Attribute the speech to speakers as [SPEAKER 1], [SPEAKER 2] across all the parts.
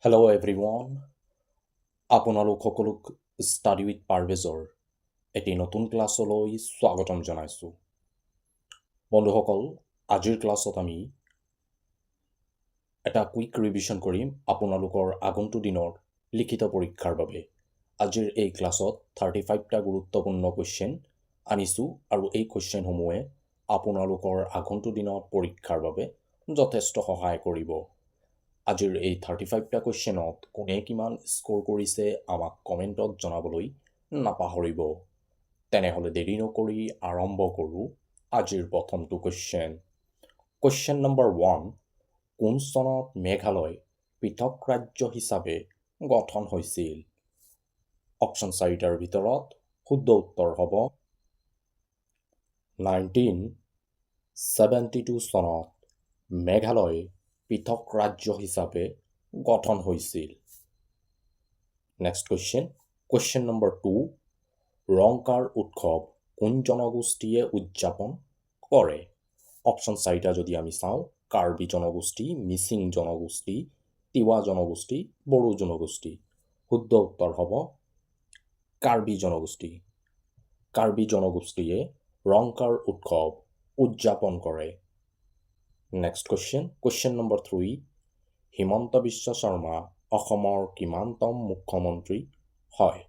[SPEAKER 1] Hello' everyone, আপোনালোক সকলোক study with পাৰভেজৰ এটি নতুন ক্লাছলৈ স্বাগতম জনাইছোঁ। বন্ধুসকল, আজিৰ ক্লাছত আমি এটা কুইক ৰিভিজন কৰিম আপোনালোকৰ আগন্তুক দিনৰ লিখিত পৰীক্ষাৰ বাবে। আজিৰ এই ক্লাছত 35টা গুৰুত্বপূৰ্ণ কুৱেশ্যন আনিছোঁ আৰু এই কুৱেশ্যনসমূহে আপোনালোকৰ আগন্তুক দিনত পৰীক্ষাৰ বাবে যথেষ্ট সহায় কৰিব। আজিৰ এই 35টা কুৱেশ্যনত কোনে কিমান স্ক'ৰ কৰিছে আমাক কমেণ্টত জনাবলৈ নাপাহৰিব। তেনেহ'লে দেৰি নকৰি আৰম্ভ কৰোঁ আজিৰ প্ৰথমটো কুৱেশ্যন। কুৱেশ্যন নম্বৰ 1, কোন চনত মেঘালয় পৃথক ৰাজ্য হিচাপে গঠন হৈছিল? অপশ্যন 4টাৰ ভিতৰত শুদ্ধ উত্তৰ হ'ব 1972 চনত মেঘালয় পৃথক ৰাজ্য হিচাপে গঠন হৈছিল। নেক্সট কুৱেশ্যন নম্বৰ 2, ৰংকাৰ উৎসৱ কোন জনগোষ্ঠীয়ে উদযাপন কৰে? অপশ্যন 4টা যদি আমি চাওঁ, কাৰ্বি জনগোষ্ঠী, মিচিং জনগোষ্ঠী, তিৱা জনগোষ্ঠী, বড়ো জনগোষ্ঠী। শুদ্ধ উত্তৰ হ'ব কাৰ্বি জনগোষ্ঠী। কাৰ্বি জনগোষ্ঠীয়ে ৰংকাৰ উৎসৱ উদযাপন কৰে। Next question number 3, Himanta Biswa Sarma অসমৰ কিমানতম মুখ্যমন্ত্ৰী হয়?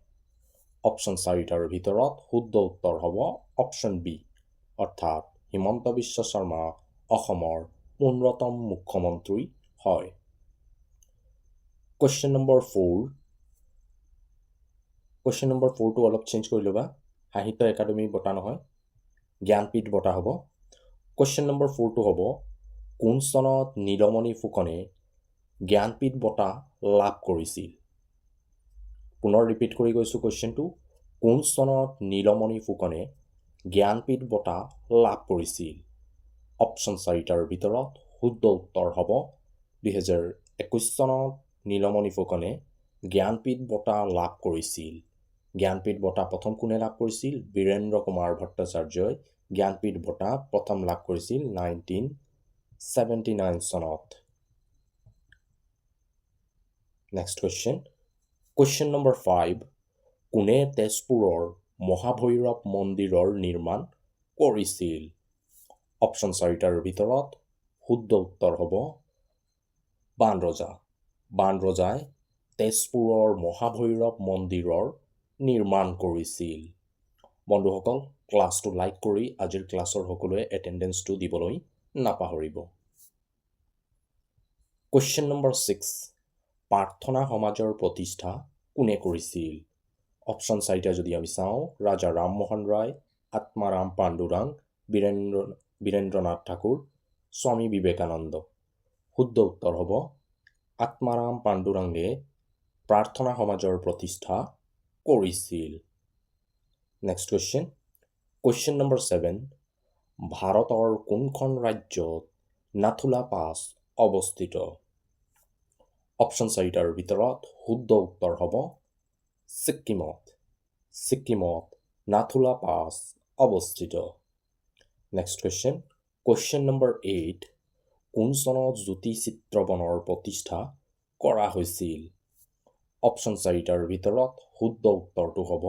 [SPEAKER 1] অপশ্যন 4টাৰ ভিতৰত শুদ্ধ উত্তৰ হ'ব অপশ্যন বি, অৰ্থাৎ হিমন্ত বিশ্ব শৰ্মা অসমৰ 15তম মুখ্যমন্ত্ৰী হয়। কুৱেশ্যন নম্বৰ 4টো অলপ চেঞ্জ কৰি ল'বা, সাহিত্য একাডেমী বঁটা নহয়, জ্ঞানপীঠ বঁটা হ'ব। কুৱেশ্যন নম্বৰ 4টো হ'ব, কোন চনত নীলমণি ফুকনে জ্ঞানপীঠ বঁটা লাভ কৰিছিল? পুনৰ ৰিপিট কৰি গৈছোঁ কুৱেশ্যনটো, কোন চনত নীলমণি ফুকনে জ্ঞানপীঠ বঁটা লাভ কৰিছিল? অপশ্যন 4টাৰ ভিতৰত শুদ্ধ উত্তৰ হ'ব 2021 চনত নীলমণি ফুকনে জ্ঞানপীঠ বঁটা লাভ কৰিছিল। জ্ঞানপীঠ বঁটা প্ৰথম কোনে লাভ কৰিছিল? বীৰেন্দ্ৰ কুমাৰ ভট্টাচাৰ্যই জ্ঞানপীঠ বঁটা প্ৰথম লাভ কৰিছিল 1979 চনত। নেক্সট কুৱেশ্যন নম্বৰ 5, কোনে তেজপুৰৰ মহাভৈৰৱ মন্দিৰৰ নিৰ্মাণ কৰিছিল? অপশ্যন 4টাৰ ভিতৰত শুদ্ধ উত্তৰ হ'ব বাণৰজা। বাণৰজাই তেজপুৰৰ মহাভৈৰৱ মন্দিৰৰ নিৰ্মাণ কৰিছিল। বন্ধুসকল, ক্লাছটো লাইক কৰি আজিৰ ক্লাছৰ সকলোৱে এটেণ্ডেঞ্চটো দিবলৈ নাপাহৰিব। কুৱেশ্যন নম্বৰ 6, প্ৰাৰ্থনা সমাজৰ প্ৰতিষ্ঠা কোনে কৰিছিল? অপশ্যন 4টা যদি আমি চাওঁ, ৰাজা ৰামমোহন ৰায়, আত্মাৰাম পাণ্ডুৰাং, বীৰেন্দ্ৰনাথ ঠাকুৰ, স্বামী বিবেকানন্দ। শুদ্ধ উত্তৰ হ'ব আত্মাৰাম পাণ্ডুৰাংগে প্ৰাৰ্থনা সমাজৰ প্ৰতিষ্ঠা কৰিছিল। নেক্সট কুৱেশ্যন নম্বৰ 7, ভাৰতৰ কোনখন ৰাজ্যত নাথুলা পাছ অৱস্থিত? অপশ্যন 4টাৰ ভিতৰত শুদ্ধ উত্তৰ হ'ব ছিক্কিমত। ছিক্কিমত নাথুলা পাছ অৱস্থিত। নেক্সট কুৱেশ্যন নম্বৰ 8, কোন চনত জ্যোতি চিত্ৰবনৰ প্ৰতিষ্ঠা কৰা হৈছিল? অপশ্যন 4টাৰ ভিতৰত শুদ্ধ উত্তৰটো হ'ব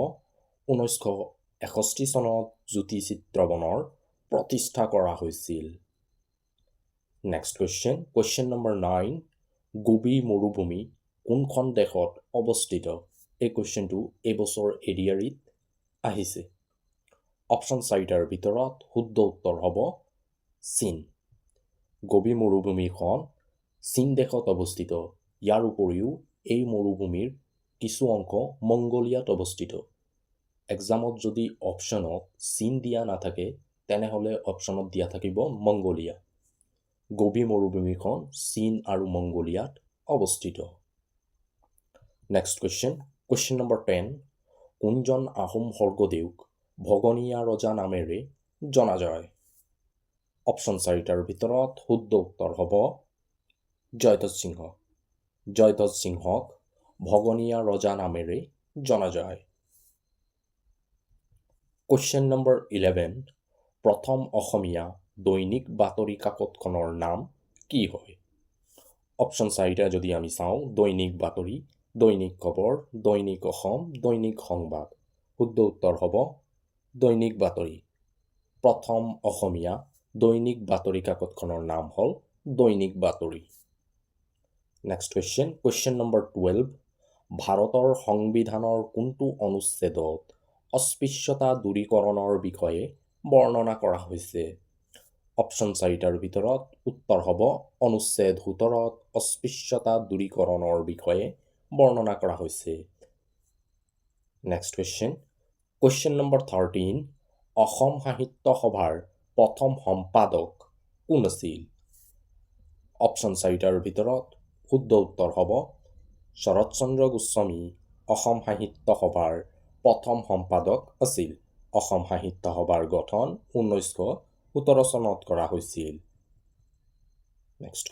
[SPEAKER 1] 1961 চনত জ্যোতি চিত্ৰবনৰ প্ৰতিষ্ঠা কৰা হৈছিল। নেক্সট কুৱেশ্যন নম্বৰ 9, গোবি মৰুভূমি কোনখন দেশত অৱস্থিত? এই কুৱেশ্যনটো এইবছৰ এডিআৰিত আহিছে। অপশ্যন 4টাৰ ভিতৰত শুদ্ধ উত্তৰ হ'ব চীন। গোবি মৰুভূমিখন চীন দেশত অৱস্থিত। ইয়াৰ উপৰিও এই মৰুভূমিৰ কিছু অংশ মংগোলিয়াত অৱস্থিত। এক্সামত যদি অপশ্যনত চীন দিয়া নাথাকে, তেনেহ'লে অপশ্যনত দিয়া থাকিব মংগোলিয়া। গোবি মৰুভূমিখন চীন আৰু মংগোলিয়াত অৱস্থিত। নেক্সট কুৱেশ্যন নম্বৰ 10, কোনজন আহোম স্বৰ্গদেউক ভগনীয়া ৰজা নামেৰে জনা যায়? অপশ্যন 4টাৰ ভিতৰত শুদ্ধ উত্তৰ হ'ব জয়ধ্বজ সিংহ। জয়ধ্বজ সিংহক ভগনীয়া ৰজা নামেৰে জনা যায়। কুৱেশ্যন নম্বৰ 11, প্ৰথম অসমীয়া দৈনিক বাতৰি কাকতখনৰ নাম কি হয়? অপশ্যন 4টা যদি আমি চাওঁ, দৈনিক বাতৰি, দৈনিক খবৰ, দৈনিক অসম, দৈনিক সংবাদ। শুদ্ধ উত্তৰ হ'ব দৈনিক বাতৰি। প্ৰথম অসমীয়া দৈনিক বাতৰি কাকতখনৰ নাম হ'ল দৈনিক বাতৰি। Next question number 12। ভাৰতৰ সংবিধানৰ কোনটো অনুচ্ছেদত অস্পৃশ্যতা দূৰীকৰণৰ বিষয়ে বৰ্ণনা কৰা হৈছে? অপশ্যন 4টাৰ ভিতৰত উত্তৰ হ'ব অনুচ্ছেদ 17ত অস্পৃশ্যতা দূৰীকৰণৰ বিষয়ে বৰ্ণনা কৰা হৈছে। Next question number 13। অসম সাহিত্য সভাৰ প্ৰথম সম্পাদক কোন আছিল? অপশ্যন 4টাৰ ভিতৰত শুদ্ধ উত্তৰ হ'ব শৰৎচন্দ্ৰ গোস্বামী অসম সাহিত্য সভাৰ প্ৰথম সম্পাদক আছিল। অসম সাহিত্য সভাৰ গঠন 1917 চনত কৰা হৈছিল। Next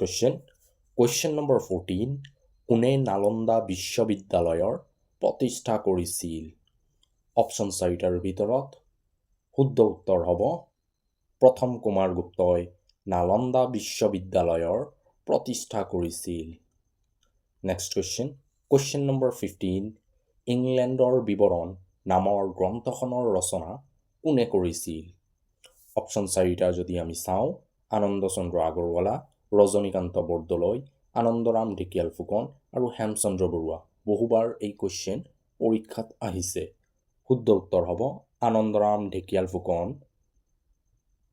[SPEAKER 1] question number 14। কোনে নালন্দা বিশ্ববিদ্যালয়ৰ প্ৰতিষ্ঠা কৰিছিল? অপশ্যন 4টাৰ ভিতৰত শুদ্ধ উত্তৰ হ'ব প্ৰথম কুমাৰগুপ্তই নালন্দা বিশ্ববিদ্যালয়ৰ প্ৰতিষ্ঠা কৰিছিল। Next question number 15। ইংলেণ্ডৰ বিৱৰণ নামৰ গ্ৰন্থখনৰ ৰচনা কোনে কৰিছিল? অপশ্যন 4টা যদি আমি চাওঁ, আনন্দচন্দ্ৰ আগৰৱালা, ৰজনীকান্ত বৰদলৈ, আনন্দৰাম ঢেকিয়াল ফুকন আৰু হেমচন্দ্ৰ বৰুৱা। বহুবাৰ এই কুৱেশ্যন পৰীক্ষাত আহিছে। শুদ্ধ উত্তৰ হ'ব আনন্দৰাম ঢেকিয়াল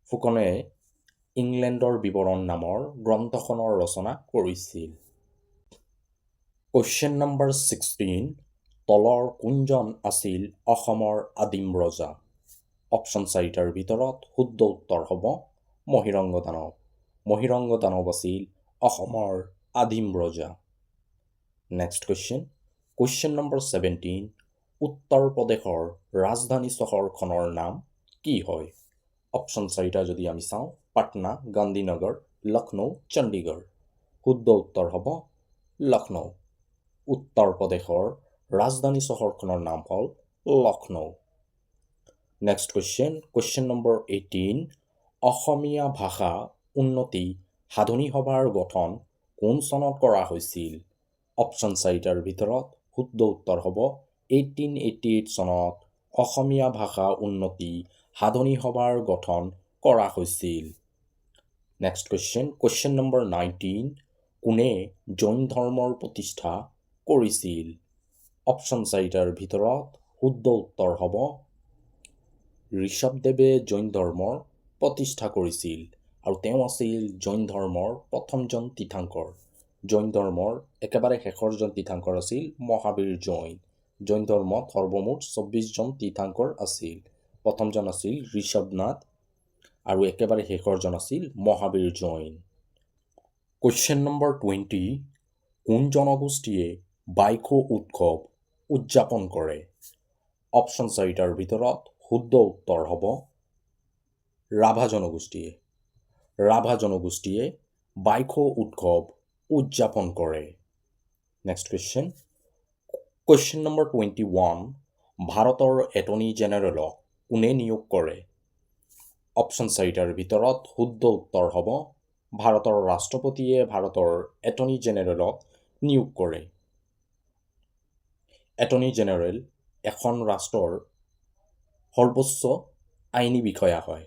[SPEAKER 1] ফুকনে ইংলেণ্ডৰ বিৱৰণ নামৰ গ্ৰন্থখনৰ ৰচনা কৰিছিল। Question number 16। তলৰ কোনজন আছিল অসমৰ আদিম ৰজা? অপশ্যন 4টাৰ ভিতৰত শুদ্ধ উত্তৰ হ'ব মহীৰংগ দানৱ। মহীৰংগ দানৱ আছিল অসমৰ আদিম ৰজা। Next question number 17। উত্তৰ প্ৰদেশৰ ৰাজধানী চহৰখনৰ নাম কি হয়? অপশ্যন 4টা যদি আমি চাওঁ, পাটনা, গান্ধীনগৰ, লক্ষ্ণৌ, চণ্ডীগড়। শুদ্ধ উত্তৰ হ'ব লক্ষ্ণৌ। উত্তৰ প্ৰদেশৰ ৰাজধানী চহৰখনৰ নাম হ'ল Lucknow. Next question number 18। Asamiya Bhasha Unnati সাধনী সভাৰ গঠন কোন চনত কৰা হৈছিল? অপশ্যন 4টাৰ ভিতৰত শুদ্ধ উত্তৰ হ'ব 1888 চনত অসমীয়া ভাষা উন্নতি সাধনী সভাৰ গঠন কৰা হৈছিল। Next question number 19। কোনে জৈন ধৰ্মৰ প্ৰতিষ্ঠা কৰিছিল? অপশ্যন 4টাৰ ভিতৰত শুদ্ধ উত্তৰ হ'ব ঋষভদেৱে জৈন ধৰ্মৰ প্ৰতিষ্ঠা কৰিছিল আৰু তেওঁ আছিল জৈন ধৰ্মৰ প্ৰথমজন তীৰ্থংকৰ। জৈন ধৰ্মৰ একেবাৰে শেষৰজন তীৰ্থংকৰ আছিল মহাবীৰ জৈন। জৈন ধৰ্মত সৰ্বমুঠ 24জন তীৰ্থংকৰ আছিল। প্ৰথমজন আছিল ঋষভনাথ আৰু একেবাৰে শেষৰজন আছিল মহাবীৰ জৈন। Question number 20। কোন জনগোষ্ঠীয়ে বাইখো উৎসৱ উদযাপন কৰে? অপশ্যন 4টাৰ ভিতৰত শুদ্ধ উত্তৰ হ'ব ৰাভা জনগোষ্ঠীয়ে। ৰাভা জনগোষ্ঠীয়ে বাইখো উৎসৱ উদযাপন কৰে। Next question number 21। ভাৰতৰ এটৰ্নি জেনেৰেলক কোনে নিয়োগ কৰে? অপশ্যন 4টাৰ ভিতৰত শুদ্ধ উত্তৰ হ'ব ভাৰতৰ ৰাষ্ট্ৰপতিয়ে ভাৰতৰ এটৰ্নি জেনেৰেলক নিয়োগ কৰে। এটৰ্নি জেনেৰেল এখন ৰাষ্ট্ৰৰ সৰ্বোচ্চ আইনী বিষয়া হয়।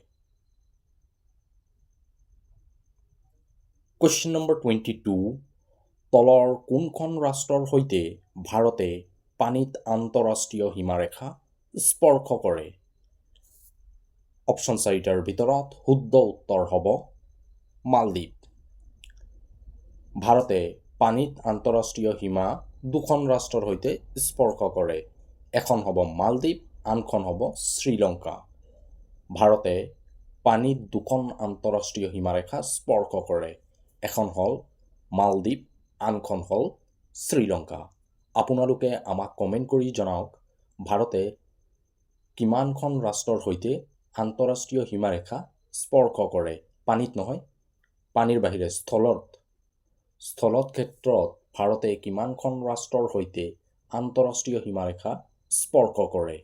[SPEAKER 1] Question number 22। তলৰ কোনখন ৰাষ্ট্ৰৰ সৈতে ভাৰতে পানীত আন্তঃৰাষ্ট্ৰীয় সীমাৰেখা স্পৰ্শ কৰে? অপশ্যন 4টাৰ ভিতৰত শুদ্ধ উত্তৰ হ'ব মালদ্বীপ। ভাৰতে পানীত আন্তঃৰাষ্ট্ৰীয় সীমা দুখন ৰাষ্ট্ৰৰ সৈতে স্পৰ্শ কৰে। এখন হ'ব মালদ্বীপ, আনখন হ'ব শ্ৰীলংকা। ভাৰতে পানীত দুখন আন্তঃৰাষ্ট্ৰীয় সীমাৰেখা স্পৰ্শ কৰে। এখন হ'ল মালদ্বীপ, আনখন হ'ল শ্ৰীলংকা। আপোনালোকে আমাক কমেণ্ট কৰি জনাওক ভাৰতে কিমানখন ৰাষ্ট্ৰৰ সৈতে আন্তঃৰাষ্ট্ৰীয় সীমাৰেখা স্পৰ্শ কৰে। পানীত নহয়, পানীৰ বাহিৰে স্থলত ক্ষেত্ৰত ভাৰতে কিমানখন ৰাষ্ট্ৰৰ সৈতে আন্তঃৰাষ্ট্ৰীয় সীমাৰেখা স্পৰ্শ কৰে।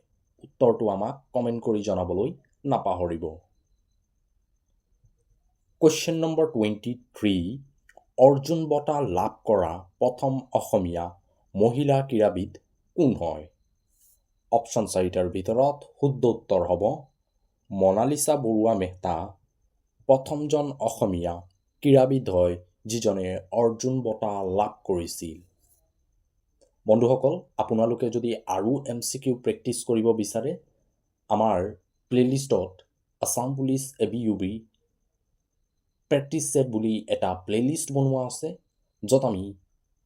[SPEAKER 1] উত্তৰটো আমাক কমেণ্ট কৰি জনাবলৈ নাপাহৰিব। Question number 23। অৰ্জুন বঁটা লাভ কৰা প্ৰথম অসমীয়া মহিলা ক্ৰীড়াবিদ কোন হয়? অপশ্যন 4টাৰ ভিতৰত শুদ্ধ উত্তৰ হ'ব মনালিছা বৰুৱা মেহতা প্ৰথমজন অসমীয়া ক্ৰীড়াবিদ হয় যিজনে অৰ্জুন বঁটা লাভ কৰিছিল। বন্ধুসকল, আপোনালোকে যদি আৰু MCQ প্ৰেক্টিছ কৰিব বিচাৰে আমাৰ প্লেলিষ্টত Assam police ABUB practice set বুলি এটা প্লেলিষ্ট বনোৱা আছে য'ত আমি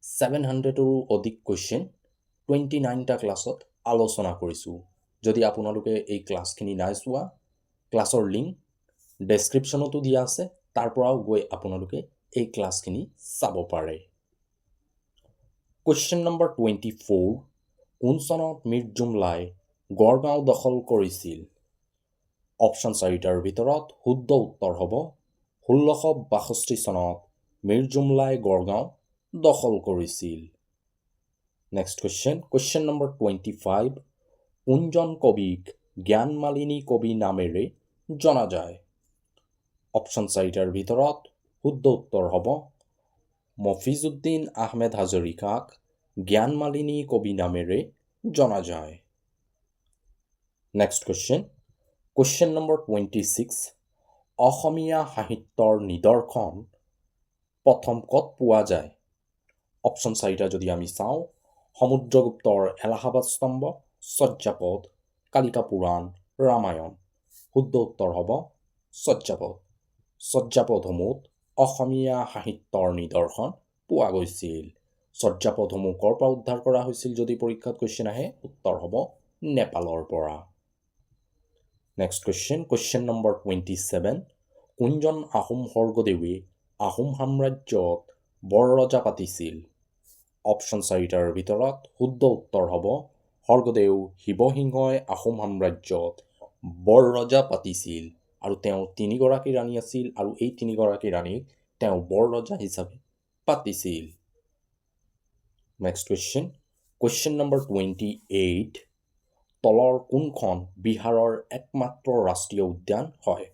[SPEAKER 1] 700ৰো অধিক কুৱেশ্যন 29টা ক্লাছত আলোচনা কৰিছোঁ। যদি আপোনালোকে এই ক্লাছখিনি নাই চোৱা, ক্লাছৰ লিংক ডেছক্ৰিপশ্যনতো দিয়া আছে, তাৰ পৰাও গৈ আপোনালোকে এই ক্লাছখিনি চাব পাৰে। কুৱেশ্যন নম্বৰ 24, কোন চনত মীৰ জুমলাই গড়গাঁও দখল কৰিছিল? অপশ্যন 4টাৰ ভিতৰত শুদ্ধ উত্তৰ হ'ব 1662 চনত মীৰ জুমলাই গড়গাঁও দখল কৰিছিল। নেক্সট কুৱেশ্যন নম্বৰ 25, কোনজন কবিক জ্ঞানমালিনী কবি নামেৰে জনা যায়? অপশ্যন 4টাৰ ভিতৰত শুদ্ধ উত্তৰ হ'ব মফিজুদ্দিন আহমেদ হাজৰিকাক জ্ঞানমালিনী কবি নামেৰে জনা যায়। নেক্সট কুৱেশ্যন নম্বৰ 26, অসমীয়া সাহিত্যৰ নিদৰ্শন প্ৰথম ক'ত পোৱা যায়? অপশ্যন 4টা যদি আমি চাওঁ, সমুদ্ৰগুপ্তৰ এলাহাবাদ স্তম্ভ, চৰ্যাপদ, কালিকা পুৰাণ, ৰামায়ণ। শুদ্ধ উত্তৰ হ'ব চৰ্যাপদ। চৰ্যাপদসমূহত অসমীয়া সাহিত্যৰ নিদৰ্শন পোৱা গৈছিল। চৰ্যাপদসমূহ ক'ৰ পৰা উদ্ধাৰ কৰা হৈছিল যদি পৰীক্ষাত কুৱেশ্যন আহে? উত্তৰ হ'ব নেপালৰ পৰা। নেক্সট কুৱেশ্যন নম্বৰ 27, কোনজন আহোম স্বৰ্গদেৱে আহোম সাম্ৰাজ্যত বৰৰজা পাতিছিল? অপশ্যন 4টাৰ ভিতৰত শুদ্ধ উত্তৰ হ'ব স্বৰ্গদেউ শিৱসিংহই আহোম সাম্ৰাজ্যত বৰৰজা পাতিছিল আৰু তেওঁ 3গৰাকী ৰাণী আছিল আৰু এই 3গৰাকী ৰাণীক তেওঁ বৰৰজা হিচাপে পাতিছিল। নেক্সট কুৱেশ্যন নম্বৰ 28, তলৰ কোনখন বিহাৰৰ একমাত্ৰ ৰাষ্ট্ৰীয় উদ্যান হয়?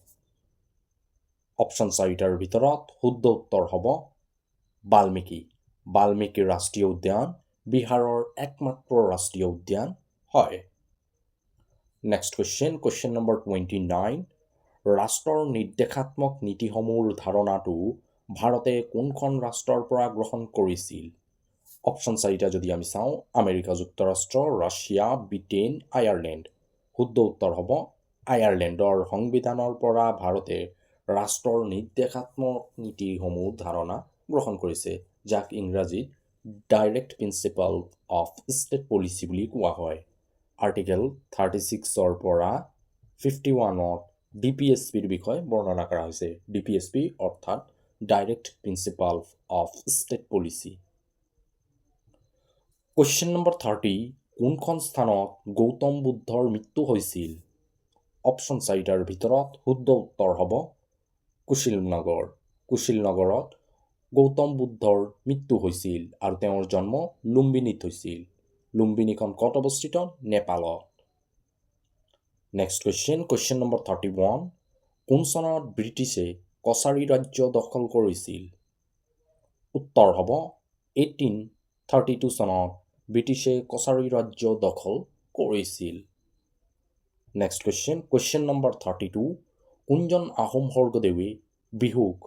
[SPEAKER 1] অপশ্যন 4টাৰ ভিতৰত শুদ্ধ উত্তৰ হ'ব বাল্মীকি ৰাষ্ট্ৰীয় উদ্যান বিহাৰৰ একমাত্ৰ ৰাষ্ট্ৰীয় উদ্যান হয়। নেক্সট কুৱেশ্যন নম্বৰ 29, ৰাষ্ট্ৰৰ নিৰ্দেশাত্মক নীতিসমূহৰ ধাৰণাটো ভাৰতে কোনখন ৰাষ্ট্ৰৰ পৰা গ্ৰহণ কৰিছিল? অপশ্যন 4টা যদি আমি চাওঁ, আমেৰিকা যুক্তৰাষ্ট্ৰ, ৰাছিয়া, ব্ৰিটেইন, আয়াৰলেণ্ড। শুদ্ধ উত্তৰ হ'ব আয়াৰলেণ্ডৰ সংবিধানৰ পৰা ভাৰতে ৰাষ্ট্ৰৰ নিৰ্দেশাত্মক নীতিসমূহ ধাৰণা গ্ৰহণ কৰিছে, যাক ইংৰাজীত direct principal of state policy বুলি কোৱা হয়। আৰ্টিকেল 36ৰ পৰা 51ত DPSPৰ বিষয়ে বৰ্ণনা কৰা হৈছে। DPSP অৰ্থাৎ direct principal of state policy. Question number 30, কোনখন স্থানত গৌতম বুদ্ধৰ মৃত্যু হৈছিল? অপশ্যন 4টাৰ ভিতৰত শুদ্ধ উত্তৰ হ'ব কুশিলনগৰত গৌতম বুদ্ধৰ মৃত্যু হৈছিল আৰু তেওঁৰ জন্ম লুম্বিনীত হৈছিল। লুম্বিনীখন ক'ত অৱস্থিত? নেপালত। নেক্সট কুৱেশ্যন নম্বৰ 31, কোন চনত ব্ৰিটিছে কছাৰী ৰাজ্য দখল কৰিছিল? উত্তৰ হ'ব 1832 চনত ব্ৰিটিছে কছাৰী ৰাজ্য দখল কৰিছিল। নেক্সট কুৱেশ্যন নম্বৰ 32, কোনজন আহোম স্বৰ্গদেৱে বিহুক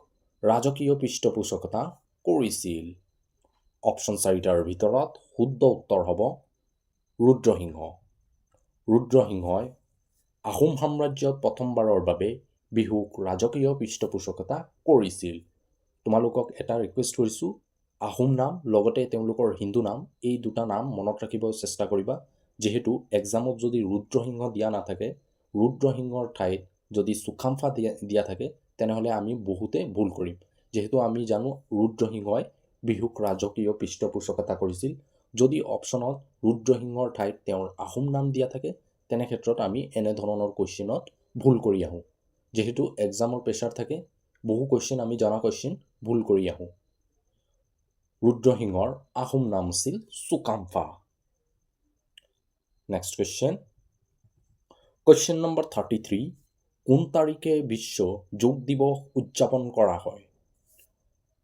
[SPEAKER 1] ৰাজকীয় পৃষ্ঠপোষকতা কৰিছিল? অপশ্যন 4টাৰ ভিতৰত শুদ্ধ উত্তৰ হ'ব ৰুদ্ৰসিংহই আহোম সাম্ৰাজ্যত প্ৰথমবাৰৰ বাবে বিহুক ৰাজকীয় পৃষ্ঠপোষকতা কৰিছিল। তোমালোকক এটা ৰিকুৱেষ্ট কৰিছোঁ, আহোম নাম লগতে তেওঁলোকৰ হিন্দু নাম এই দুটা নাম মনত ৰাখিব চেষ্টা কৰিবা। যিহেতু এক্সামত যদি ৰুদ্ৰসিংহ দিয়া নাথাকে, ৰুদ্ৰসিংহৰ ঠাইত যদি চুকাম্ফা দিয়া থাকে, তেনেহ'লে আমি বহুতে ভুল কৰিম। যিহেতু আমি জানো ৰুদ্ৰসিংহই বিহুক ৰাজকীয় পৃষ্ঠপোষকতা কৰিছিল। যদি অপশ্যনত ৰুদ্ৰসিংহৰ ঠাইত তেওঁৰ আহোম নাম দিয়া থাকে, তেনে ক্ষেত্ৰত আমি এনেধৰণৰ কুৱেশ্যনত ভুল কৰি আহোঁ। যিহেতু এক্সামৰ প্ৰেছাৰ থাকে, বহু কুৱেশ্যন আমি জনা কুৱেশ্যন ভুল কৰি আহোঁ। ৰুদ্ৰসিংহৰ আহোম নাম আছিল চুকাম্ফা। নেক্সট কুৱেশ্যন নম্বৰ 33, কোন তাৰিখে বিশ্ব যোগ দিৱস উদযাপন কৰা হয়?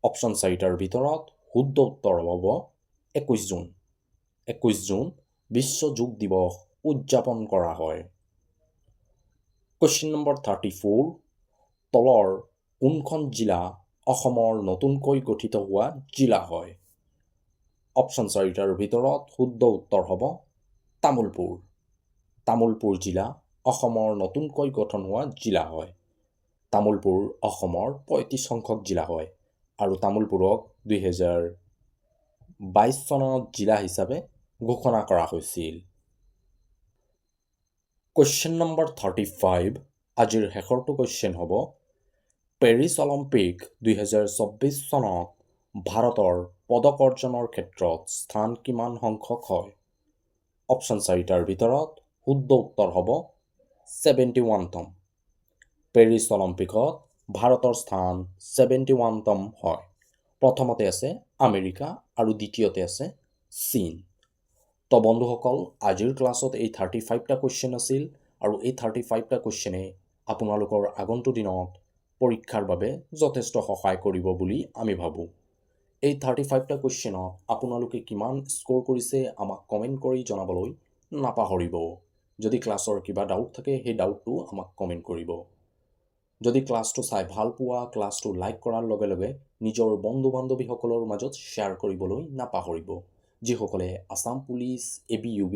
[SPEAKER 1] অপশ্যন 4টাৰ ভিতৰত শুদ্ধ উত্তৰ হ'ব 21 জুন। 21 জুন বিশ্ব যোগ দিৱস উদযাপন কৰা হয়। কুৱেশ্যন নম্বৰ 34, তলৰ কোনখন জিলা অসমৰ নতুনকৈ গঠিত হোৱা জিলা হয়? অপশ্যন 4টাৰ ভিতৰত শুদ্ধ উত্তৰ হ'ব তামুলপুৰ। তামুলপুৰ জিলা অসমৰ নতুনকৈ গঠন হোৱা জিলা হয়। তামুলপুৰ অসমৰ 35 সংখ্যক জিলা হয় আৰু তামুলপুৰক 2022 চনত জিলা হিচাপে ঘোষণা কৰা হৈছিল। কুৱেশ্যন নম্বৰ 35, আজিৰ শেষৰটো কুৱেশ্যন হ'ব, পেৰিছ অলিম্পিক 2024 চনত ভাৰতৰ পদক অৰ্জনৰ ক্ষেত্ৰত স্থান কিমান সংখ্যক হয়? অপশ্যন 4টাৰ ভিতৰত শুদ্ধ উত্তৰ হ'ব 71তম। পেৰিছ অলিম্পিকত ভাৰতৰ স্থান 71তম হয়। প্ৰথমতে আছে আমেৰিকা আৰু দ্বিতীয়তে আছে চীন। তো বন্ধুসকল, আজিৰ ক্লাছত এই 35টা কুৱেশ্যন আছিল আৰু এই 35টা কুৱেশ্যনে আপোনালোকৰ আগন্তুক দিনত পৰীক্ষাৰ বাবে যথেষ্ট সহায় কৰিব বুলি আমি ভাবোঁ। এই 35টা কুৱেশ্যনত আপোনালোকে কিমান স্ক'ৰ কৰিছে আমাক কমেণ্ট কৰি জনাবলৈ নাপাহৰিব। যদি ক্লাছৰ কিবা ডাউট থাকে সেই ডাউটটো আমাক কমেণ্ট কৰিব। যদি ক্লাছটো চাই ভাল পোৱা, ক্লাছটো লাইক কৰাৰ লগে লগে নিজৰ বন্ধু বান্ধৱীসকলৰ মাজত শ্বেয়াৰ কৰিবলৈ নাপাহৰিব। যিসকলে আছাম পুলিচ, ABUB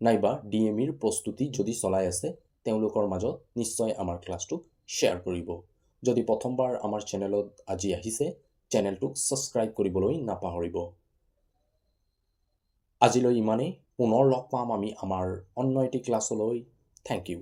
[SPEAKER 1] নাইবা DMEৰ প্ৰস্তুতি যদি চলাই আছে তেওঁলোকৰ মাজত নিশ্চয় আমাৰ ক্লাছটোক শ্বেয়াৰ কৰিব। যদি প্ৰথমবাৰ আমাৰ চেনেলত আজি আহিছে, চেনেলটোক ছাবস্ক্ৰাইব কৰিবলৈ নাপাহৰিব। আজিলৈ ইমানেই। পুনৰ লগ পাম আমি আমাৰ অন্য এটি ক্লাছলৈ। Thank U.